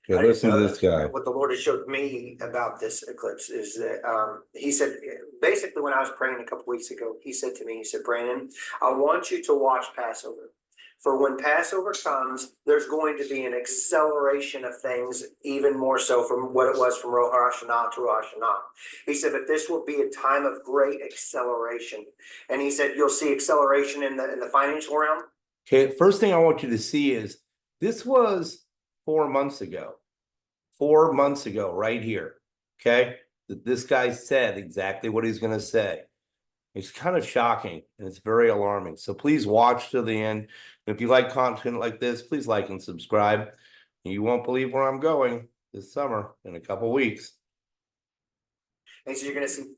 Okay, I didn't listen to know this that. guy. What the Lord has showed me about this eclipse is that he said, basically when I was praying a couple weeks ago, he said to me, he said, Brandon, I want you to watch Passover. For when Passover comes, there's going to be an acceleration of things, even more so from what it was from Rosh Hashanah to Rosh Hashanah. He said, but this will be a time of great acceleration. And he said, you'll see acceleration in the financial realm. Okay, first thing I want you to see is this was 4 months ago. 4 months ago, right here. Okay, this guy said exactly what he's going to say. It's kind of shocking and it's very alarming. So please watch to the end. And if you like content like this, please like and subscribe. You won't believe where I'm going this summer in a couple weeks. And so you're going to see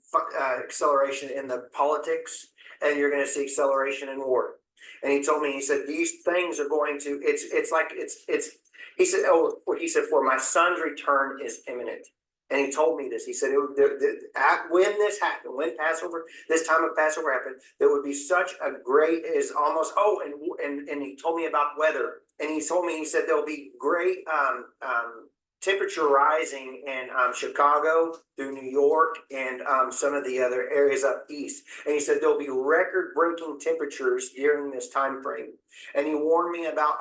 acceleration in the politics, and you're going to see acceleration in war. And he told me, he said, these things are going to, he said, for my son's return is imminent. And he told me this. He said, when this happened, when Passover, this time of Passover happened, there would be such a great, is almost, and he told me about weather. And he told me, he said, there'll be great temperature rising in Chicago, through New York, and some of the other areas up east. And he said there'll be record-breaking temperatures during this time frame. And he warned me about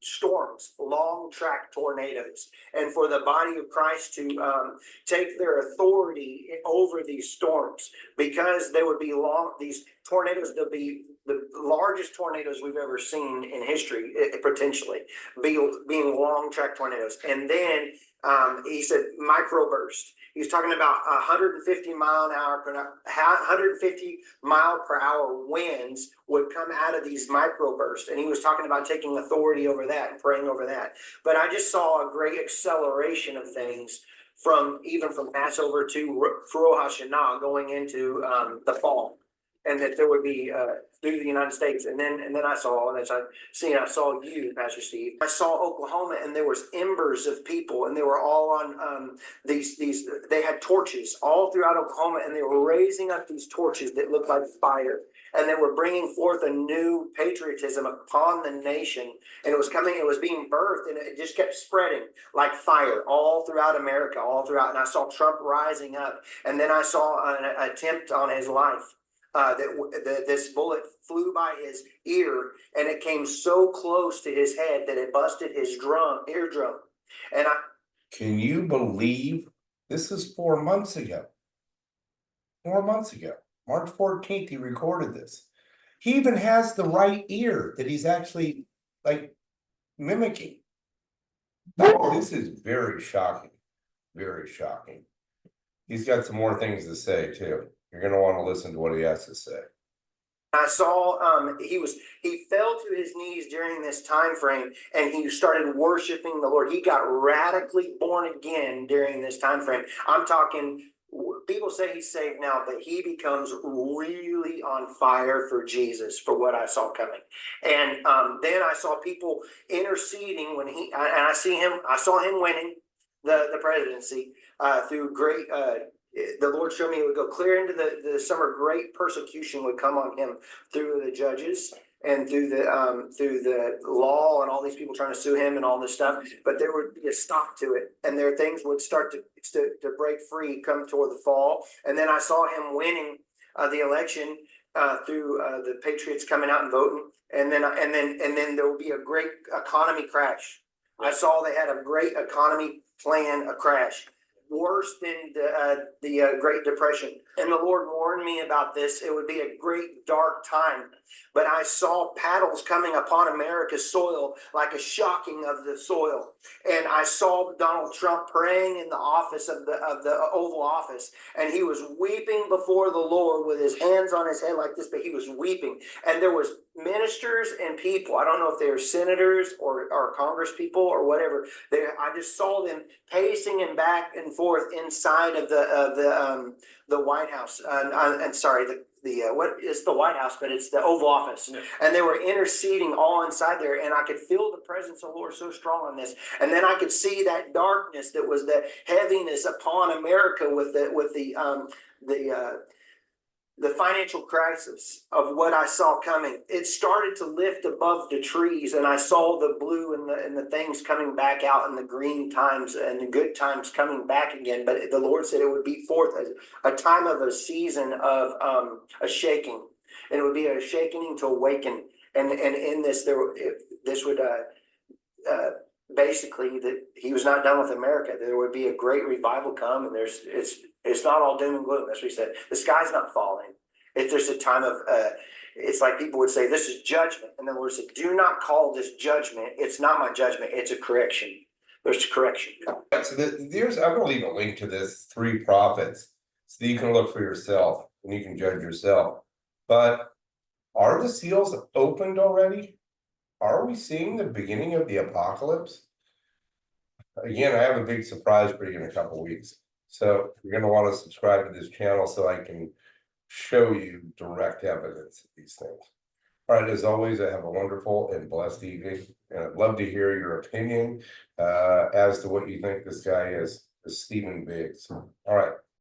storms, long-track tornadoes, and for the body of Christ to take their authority over these storms, because they would be these tornadoes, they'll be the largest tornadoes we've ever seen in history, potentially being long-track tornadoes. And then he said microburst. He was talking about 150 mile per hour winds would come out of these microbursts, and he was talking about taking authority over that and praying over that. But I just saw a great acceleration of things even from Passover to Rosh Hashanah going into the fall. And that there would be through the United States, and then I saw, and as I saw you, Pastor Steve. I saw Oklahoma, and there was embers of people, and they were all on these. They had torches all throughout Oklahoma, and they were raising up these torches that looked like fire, and they were bringing forth a new patriotism upon the nation. And it was coming, it was being birthed, and it just kept spreading like fire all throughout America, all throughout. And I saw Trump rising up, and then I saw an attempt on his life. This bullet flew by his ear, and it came so close to his head that it busted his eardrum. And can you believe this is 4 months ago? 4 months ago, March 14th, he recorded this. He even has the right ear that he's actually like mimicking. This is very shocking. Very shocking. He's got some more things to say too. You're going to want to listen to what he has to say. I saw he fell to his knees during this time frame, and he started worshiping the Lord. He got radically born again during this time frame. I'm talking, people say he's saved now, but he becomes really on fire for Jesus, for what I saw coming. And then I saw people interceding when I saw him winning the presidency through great the Lord showed me it would go clear into the summer. Great persecution would come on him through the judges and through the law, and all these people trying to sue him and all this stuff. But there would be a stop to it, and there things would start to break free come toward the fall. And then I saw him winning the election through the Patriots coming out and voting, and then there will be a great economy crash. I saw they had a great economy plan, a crash worse than the Great Depression. And the Lord warned me about this. It would be a great dark time. But I saw paddles coming upon America's soil, like a shocking of the soil. And I saw Donald Trump praying in the office of the Oval Office, and he was weeping before the Lord with his hands on his head like this, but he was weeping. And there was ministers and people, I don't know if they were senators or Congress people or whatever. I just saw them pacing and back and forth inside of the White House. And sorry, what is the White House, but it's the Oval Office. Yeah. And they were interceding all inside there, and I could feel the presence of the Lord so strong on this. And then I could see that darkness that was the heaviness upon America with the the financial crisis of what I saw coming, it started to lift above the trees, and I saw the blue and the things coming back out, and the green times and the good times coming back again. But the Lord said it would be forth a time of a season of a shaking, and it would be a shaking to awaken. And in this, this would basically that he was not done with America. There would be a great revival come, and it's not all doom and gloom. That's what he said. The sky's not falling. If there's a time of it's like people would say this is judgment, and the Lord said, "Do not call this judgment. It's not my judgment. It's a correction. There's correction." So I'm gonna leave a link to this 3 prophets, so that you can look for yourself and you can judge yourself. But are the seals opened already? Are we seeing the beginning of the apocalypse? Again, I have a big surprise for you in a couple weeks. So you're gonna want to subscribe to this channel so I can show you direct evidence of these things. All right, as always, I have a wonderful and blessed evening, and I'd love to hear your opinion as to what you think this guy is Stephen Biggs. All right.